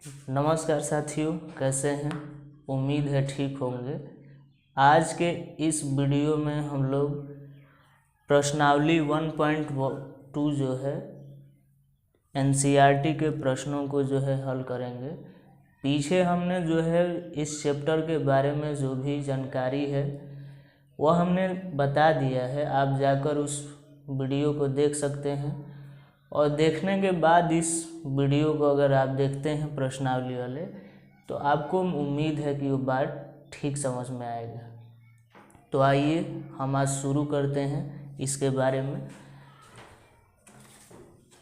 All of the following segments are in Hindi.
नमस्कार साथियों, कैसे हैं? उम्मीद है ठीक होंगे। आज के इस वीडियो में हम लोग प्रश्नावली 1.2 जो है एनसीईआरटी के प्रश्नों को जो है हल करेंगे। पीछे हमने जो है इस चैप्टर के बारे में जो भी जानकारी है वह हमने बता दिया है। आप जाकर उस वीडियो को देख सकते हैं और देखने के बाद इस वीडियो को अगर आप देखते हैं प्रश्नावली वाले, तो आपको उम्मीद है कि वो बात ठीक समझ में आएगा। तो आइए हम आज शुरू करते हैं इसके बारे में।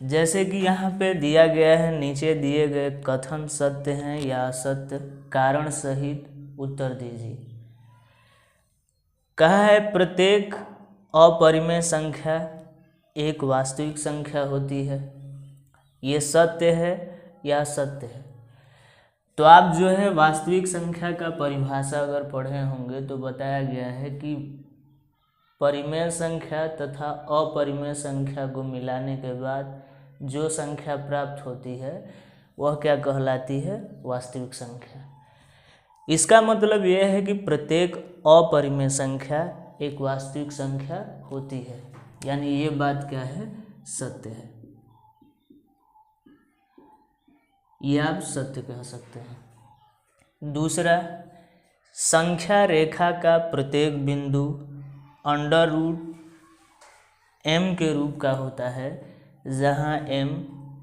जैसे कि यहाँ पे दिया गया है, नीचे दिए गए कथन सत्य हैं या असत्य, कारण सहित उत्तर दीजिए। कहा है प्रत्येक अपरिमेय संख्या एक वास्तविक संख्या होती है। ये सत्य है या असत्य है? तो आप जो है वास्तविक संख्या का परिभाषा अगर पढ़े होंगे तो बताया गया है कि परिमेय संख्या तथा अपरिमेय संख्या को मिलाने के बाद जो संख्या प्राप्त होती है वह क्या कहलाती है? वास्तविक संख्या। इसका मतलब यह है कि प्रत्येक अपरिमेय संख्या एक वास्तविक संख्या होती है, यानी ये बात क्या है? सत्य है। ये आप सत्य कह सकते हैं। दूसरा, संख्या रेखा का प्रत्येक बिंदु अंडर रूट m के रूप का होता है, जहाँ m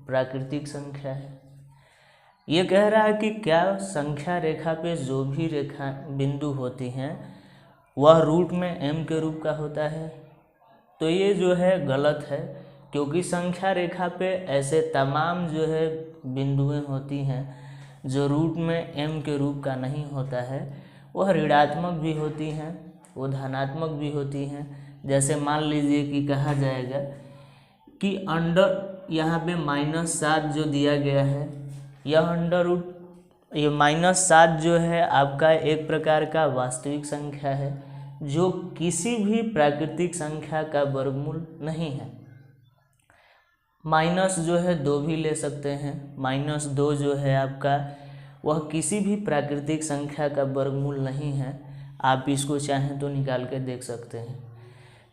प्राकृतिक संख्या है। ये कह रहा है कि क्या संख्या रेखा पे जो भी रेखा बिंदु होती हैं वह रूट में m के रूप का होता है? तो ये जो है गलत है, क्योंकि संख्या रेखा पे ऐसे तमाम जो है बिंदुएं होती हैं जो रूट में m के रूप का नहीं होता है। वह ऋणात्मक भी होती हैं, वो धनात्मक भी होती हैं। जैसे मान लीजिए कि कहा जाएगा कि अंडर यहाँ पे -7 जो दिया गया है, यह अंडर रूट ये -7 जो है आपका एक प्रकार का वास्तविक संख्या है जो किसी भी प्राकृतिक संख्या का वर्गमूल नहीं है। माइनस जो है 2 भी ले सकते हैं। -2 जो है आपका वह किसी भी प्राकृतिक संख्या का वर्गमूल नहीं है। आप इसको चाहें तो निकाल के देख सकते हैं।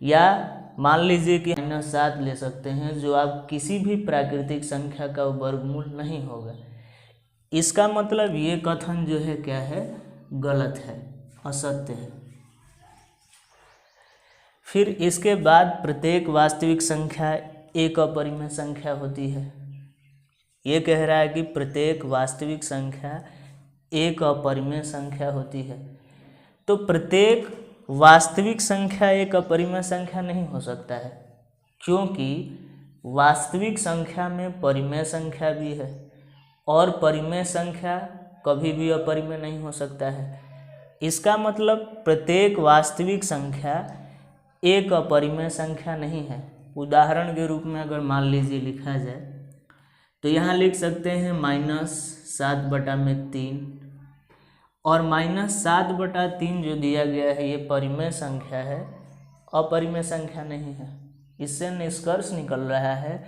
या मान लीजिए कि -7 ले सकते हैं जो आप किसी भी प्राकृतिक संख्या का वर्गमूल नहीं होगा। इसका मतलब ये कथन जो है क्या है? गलत है, असत्य है। फिर इसके बाद प्रत्येक वास्तविक संख्या एक अपरिमेय संख्या होती है। ये कह रहा है कि प्रत्येक वास्तविक संख्या एक अपरिमेय संख्या होती है। तो प्रत्येक वास्तविक संख्या एक अपरिमेय संख्या नहीं हो सकता है, क्योंकि वास्तविक संख्या में परिमेय संख्या भी है और परिमेय संख्या कभी भी अपरिमेय नहीं हो सकता है। इसका मतलब प्रत्येक वास्तविक संख्या एक अपरिमेय संख्या नहीं है। उदाहरण के रूप में अगर मान लीजिए लिखा जाए तो यहाँ लिख सकते हैं -7/3, और -7/3 जो दिया गया है ये परिमेय संख्या है, अपरिमेय संख्या नहीं है। इससे निष्कर्ष निकल रहा है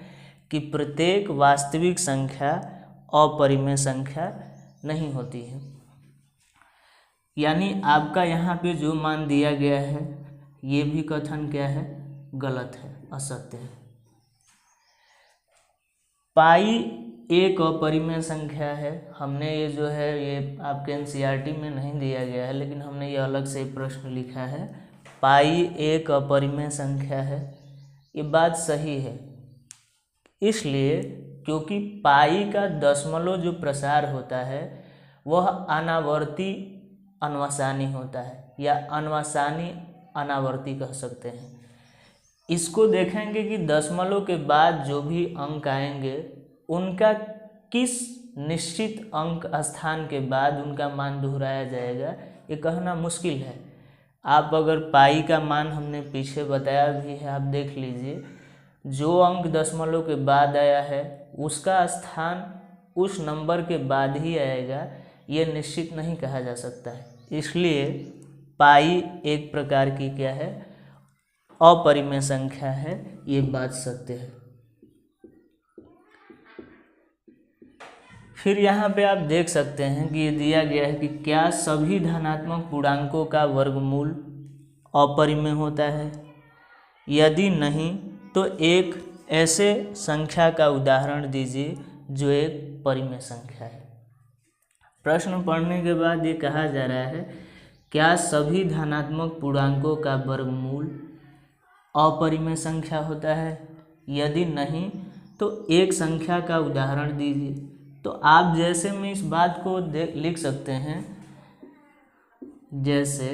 कि प्रत्येक वास्तविक संख्या अपरिमेय संख्या नहीं होती है। यानी आपका यहाँ पे जो मान दिया गया है ये भी कथन क्या है? गलत है, असत्य है। पाई एक अपरिमेय संख्या है। हमने ये जो है ये आपके एनसीईआरटी में नहीं दिया गया है, लेकिन हमने ये अलग से प्रश्न लिखा है। पाई एक अपरिमेय संख्या है। ये बात सही है, इसलिए क्योंकि पाई का दशमलव जो प्रसार होता है वह अनावर्ती अनवसानी होता है, या अनवसानी अनावर्ती कह सकते हैं। इसको देखेंगे कि दशमलव के बाद जो भी अंक आएंगे उनका किस निश्चित अंक स्थान के बाद उनका मान दोहराया जाएगा, ये कहना मुश्किल है। आप अगर पाई का मान हमने पीछे बताया भी है, आप देख लीजिए, जो अंक दशमलव के बाद आया है उसका स्थान उस नंबर के बाद ही आएगा, ये निश्चित नहीं कहा जा सकता है। इसलिए पाई एक प्रकार की क्या है? अपरिमेय संख्या है। ये बात सत्य है। फिर यहाँ पे आप देख सकते हैं कि ये दिया गया है कि क्या सभी धनात्मक पूर्णांकों का वर्गमूल अपरिमेय होता है, यदि नहीं तो एक ऐसे संख्या का उदाहरण दीजिए जो एक परिमेय संख्या है। प्रश्न पढ़ने के बाद ये कहा जा रहा है क्या सभी धनात्मक पूर्णांकों का वर्गमूल अपरिमेय संख्या होता है, यदि नहीं तो एक संख्या का उदाहरण दीजिए। तो आप जैसे में इस बात को लिख सकते हैं, जैसे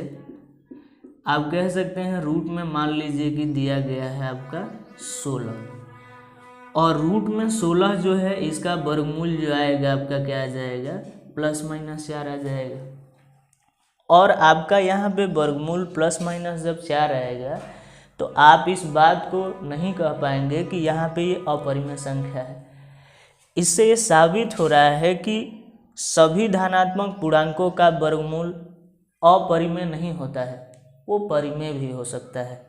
आप कह सकते हैं रूट में मान लीजिए कि दिया गया है आपका 16 और रूट में 16 जो है इसका वर्गमूल जो आएगा आपका क्या आ जाएगा, ±4 आ जाएगा। और आपका यहाँ पे वर्गमूल ± जब 4 आएगा तो आप इस बात को नहीं कह पाएंगे कि यहाँ पे ये अपरिमेय संख्या है। इससे ये साबित हो रहा है कि सभी धनात्मक पूर्णांकों का वर्गमूल अपरिमेय नहीं होता है, वो परिमेय भी हो सकता है,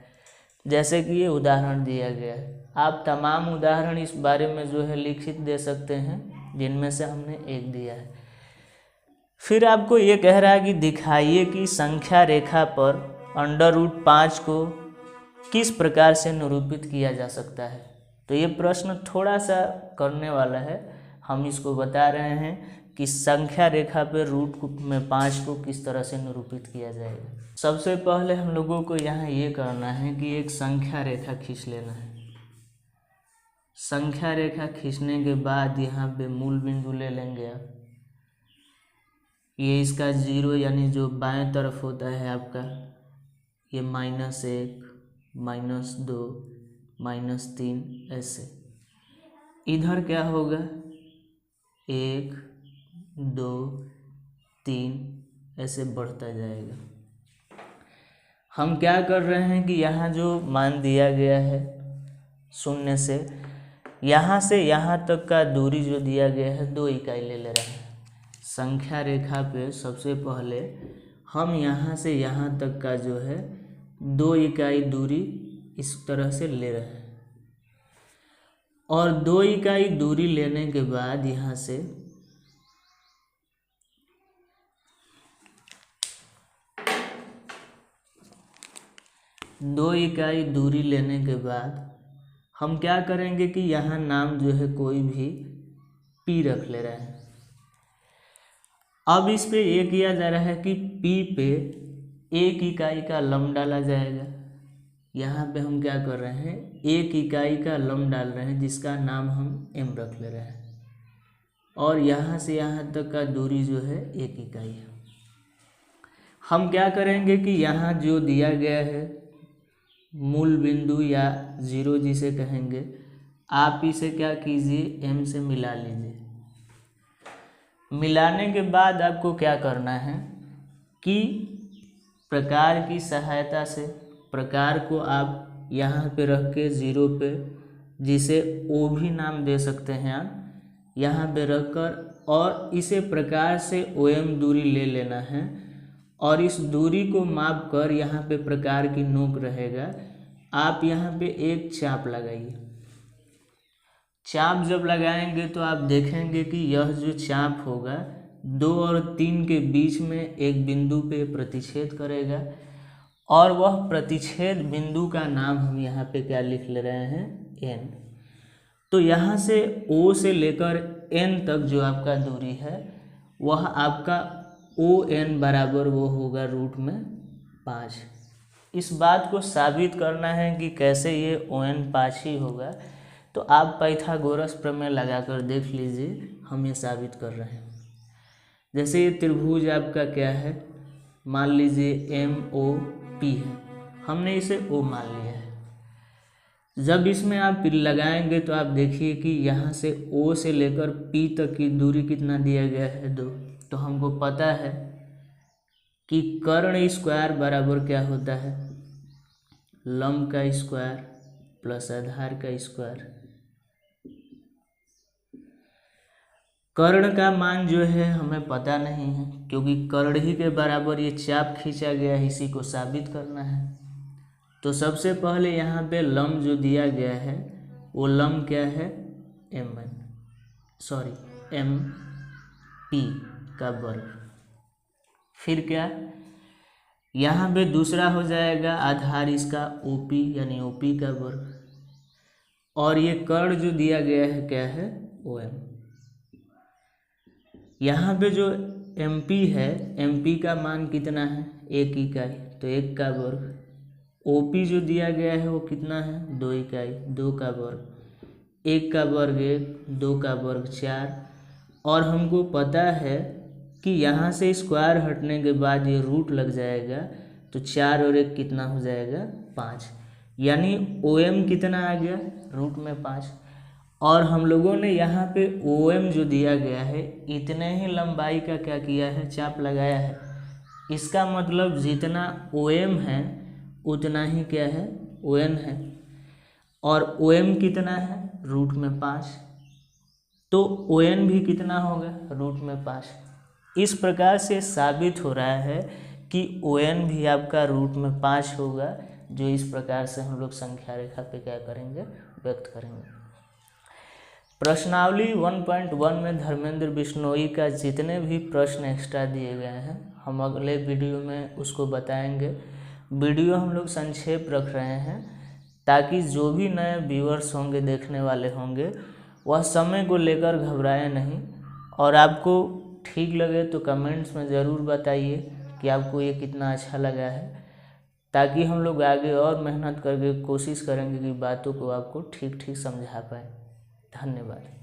जैसे कि ये उदाहरण दिया गया है। आप तमाम उदाहरण इस बारे में जो है लिखित दे सकते हैं, जिनमें से हमने एक दिया है। फिर आपको ये कह रहा है कि दिखाइए कि संख्या रेखा पर √5 को किस प्रकार से निरूपित किया जा सकता है। तो ये प्रश्न थोड़ा सा करने वाला है, हम इसको बता रहे हैं कि संख्या रेखा पे √5 को किस तरह से निरूपित किया जाएगा। सबसे पहले हम लोगों को यहाँ ये करना है कि एक संख्या रेखा खींच लेना है। संख्या रेखा खींचने के बाद यहाँ पे मूल बिंदु ले लेंगे आप। ये इसका 0 यानी जो बाएं तरफ होता है आपका, ये -1, -2, -3 ऐसे। इधर क्या होगा, 1, 2, 3 ऐसे बढ़ता जाएगा। हम क्या कर रहे हैं कि यहाँ जो मान दिया गया है 0 से यहाँ तक का दूरी जो दिया गया है 2 इकाई ले रहे हैं। संख्या रेखा पे सबसे पहले हम यहाँ से यहाँ तक का जो है 2 इकाई दूरी इस तरह से ले रहे हैं, और 2 इकाई दूरी लेने के बाद यहाँ से हम क्या करेंगे कि यहाँ नाम जो है कोई भी P रख ले रहे हैं। अब इस पे ये किया जा रहा है कि P पे 1 इकाई का लम्ब डाला जाएगा। यहाँ पे हम क्या कर रहे हैं, 1 इकाई का लम्ब डाल रहे हैं जिसका नाम हम M रख ले रहे हैं, और यहाँ से यहाँ तक का दूरी जो है 1 इकाई है। हम क्या करेंगे कि यहाँ जो दिया गया है मूल बिंदु या 0 जिसे कहेंगे, आप इसे क्या कीजिए, M से मिला लीजिए। मिलाने के बाद आपको क्या करना है कि प्रकार की सहायता से प्रकार को आप यहाँ पे रख के 0 पे, जिसे O भी नाम दे सकते हैं आप, यहाँ पे रखकर और इसे प्रकार से OM दूरी ले लेना है, और इस दूरी को माप कर यहाँ पे प्रकार की नोक रहेगा, आप यहाँ पे एक चाप लगाइए। चाप जब लगाएंगे तो आप देखेंगे कि यह जो चाप होगा 2 और 3 के बीच में एक बिंदु पे प्रतिच्छेद करेगा, और वह प्रतिच्छेद बिंदु का नाम हम यहाँ पे क्या लिख ले रहे हैं, N। तो यहाँ से O से लेकर N तक जो आपका दूरी है वह आपका ON बराबर वो होगा √5। इस बात को साबित करना है कि कैसे ये ON 5 ही होगा, तो आप पाइथागोरस प्रमेय लगाकर देख लीजिए, हम ये साबित कर रहे हैं। जैसे ये त्रिभुज आपका क्या है, मान लीजिए MOP है, हमने इसे O मान लिया है। जब इसमें आप लगाएंगे तो आप देखिए कि यहाँ से O से लेकर P तक की दूरी कितना दिया गया है, 2। तो हमको पता है कि कर्ण स्क्वायर बराबर क्या होता है, लंब का स्क्वायर प्लस आधार का स्क्वायर। कर्ण का मान जो है हमें पता नहीं है, क्योंकि कर्ण ही के बराबर ये चाप खींचा गया है, इसी को साबित करना है। तो सबसे पहले यहाँ पे लंब जो दिया गया है वो लंब क्या है, M। p का वर्ग। फिर क्या, यहाँ पे दूसरा हो जाएगा आधार इसका OP यानी OP का वर्ग, और ये कर्ण जो दिया गया है क्या है, OM। यहाँ पे जो MP है, MP का मान कितना है, 1 इकाई, तो 1 का वर्ग। OP जो दिया गया है वो कितना है, 2 इकाई, 2 का वर्ग। 1 का वर्ग 1, 2 का वर्ग 4। और हमको पता है कि यहाँ से स्क्वायर हटने के बाद ये रूट लग जाएगा, तो 4 और 1 कितना हो जाएगा, 5। यानी OM कितना आ गया, रूट में 5। और हम लोगों ने यहाँ पे OM जो दिया गया है इतने ही लंबाई का क्या किया है, चाप लगाया है। इसका मतलब जितना OM है उतना ही क्या है, ON है। और OM कितना है, रूट में 5, तो ON भी कितना होगा, रूट में 5। इस प्रकार से साबित हो रहा है कि ON भी आपका रूट में 5 होगा, जो इस प्रकार से हम लोग संख्या रेखा पे क्या करेंगे, व्यक्त करेंगे। प्रश्नावली 1.1 में धर्मेंद्र बिश्नोई का जितने भी प्रश्न एक्स्ट्रा दिए गए हैं हम अगले वीडियो में उसको बताएंगे। वीडियो हम लोग संक्षेप रख रहे हैं ताकि जो भी नए व्यूअर्स होंगे, देखने वाले होंगे, वह समय को लेकर घबराए नहीं। और आपको ठीक लगे तो कमेंट्स में ज़रूर बताइए कि आपको ये कितना अच्छा लगा है, ताकि हम लोग आगे और मेहनत करके कोशिश करेंगे कि बातों को आपको ठीक ठीक समझा पाए। धन्यवाद।